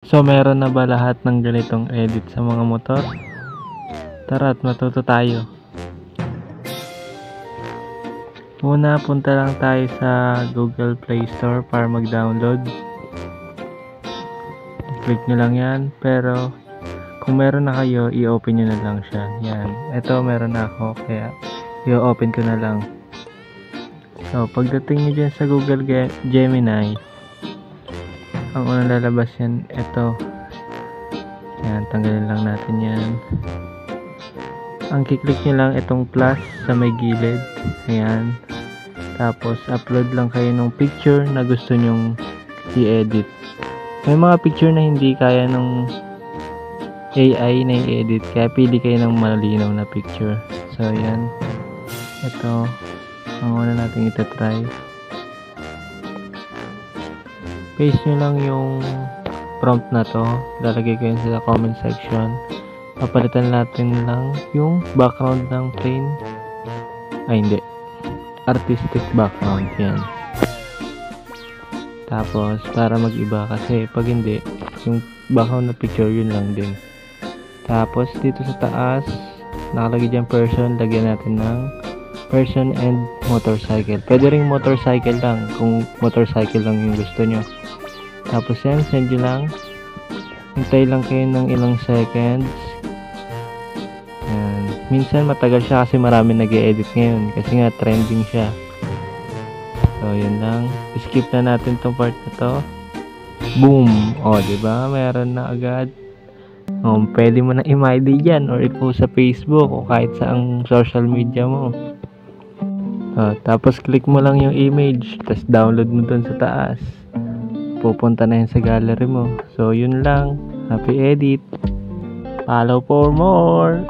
So, meron na ba lahat ng ganitong edit sa mga motor? Tara't matuto tayo. Una, punta lang tayo sa Google Play Store para mag-download. Click nyo lang yan, pero kung meron na kayo, i-open nyo na lang siya. Yan, ito meron na ako, kaya i-open ko na lang. So, pagdating nyo dyan sa Google Gemini, ang unang lalabas yan, ito. Yan, tanggalin lang natin yan. Ang kiklik nyo lang itong plus sa may gilid. Ayan. Tapos, upload lang kayo ng picture na gusto nyong i-edit. May mga picture na hindi kaya ng AI na i-edit. Kaya pili kayo ng malinaw na picture. So, ayan. Ito. Ang una natin itatry. Paste nyo lang yung prompt na to. Lalagay ko yun sa comment section. Papalitan natin lang yung background ng plain. Ay, hindi. Artistic background. Yan. Tapos, para mag-iba. Kasi pag hindi, yung background na picture, yun lang din. Tapos, dito sa taas, nakalagay dyan person. Lagyan natin ng person and motorcycle. Pwede ring motorcycle lang. Kung motorcycle lang yung gusto nyo. Tapos yan, send nyo lang. Hintay lang kayo ng ilang seconds. Yan. Minsan matagal siya kasi marami nag-e-edit ngayon. Kasi nga trending siya. So, yun lang. Skip na natin tong part na to. Boom! O, diba? Meron na agad. O, pwede mo na i-ID dyan or i-post sa Facebook o kahit saang social media mo. O, tapos click mo lang yung image. Tapos download mo dun sa taas. Pupunta na yun sa gallery mo. So, yun lang. Happy edit. Follow for more.